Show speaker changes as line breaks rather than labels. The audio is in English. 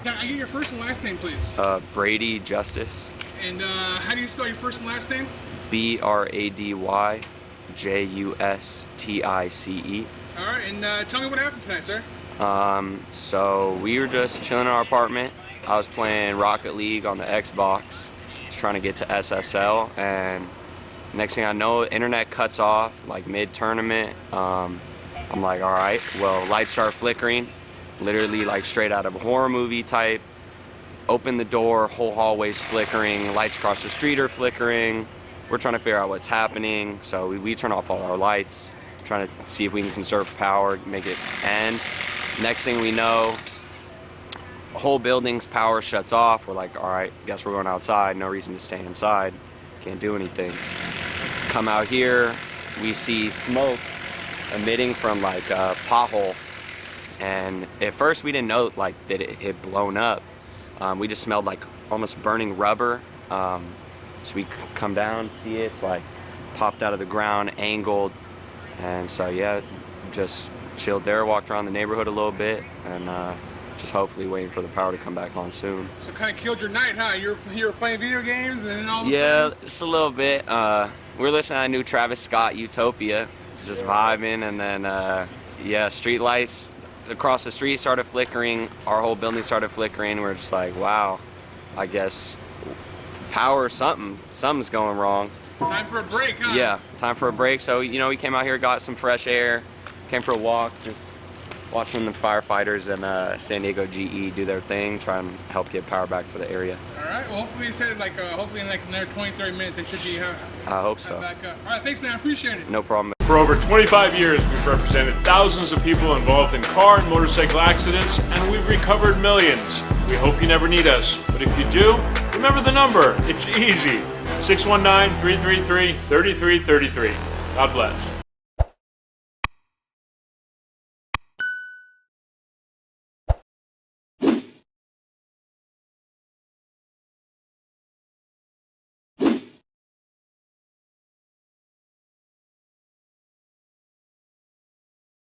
Can I get your first and last name, please?
Brady Justice.
And how do you spell your first and last name?
BRADY JUSTICE.
All right, and tell me what happened tonight, sir.
So we were just chilling in our apartment. I was playing Rocket League on the Xbox, just trying to get to SSL, and next thing I know, internet cuts off like mid-tournament. I'm like, all right, well, lights start flickering, literally like straight out of a horror movie type. Open the door, whole hallway's flickering, lights across the street are flickering. We're trying to figure out what's happening, so we turn off all our lights, trying to see if we can conserve power, make it end. Next thing we know, the whole building's power shuts off. We're like, all right, guess we're going outside. No reason to stay inside. Can't do anything. Come out here, we see smoke emitting from like a pothole. And at first we didn't know like that it had blown up. We just smelled like almost burning rubber. So we come down, see it's like popped out of the ground, angled. And so yeah, just chilled there, walked around the neighborhood a little bit, and just hopefully waiting for the power to come back on soon.
So kind of killed your night, huh? You were playing video games, and then all of a
Yeah,
sudden...
just a little bit. We were listening to that new Travis Scott, Utopia, just vibing, and then yeah, street lights across the street started flickering. Our whole building started flickering. We're just like, wow, I guess power, something's going wrong.
Time for a break, huh?
Yeah, time for a break. So, you know, we came out here, got some fresh air, came for a walk, just watching the firefighters and San Diego GE do their thing, try and help get power back for the area.
All right, well, hopefully you said like, hopefully in like another 20-30 minutes it should be
I hope so.
back up. All right, thanks, man, I appreciate it.
No problem.
For over 25 years, we've represented thousands of people involved in car and motorcycle accidents, and we've recovered millions. We hope you never need us, but if you do, remember the number. It's easy. 619-333-3333. God bless.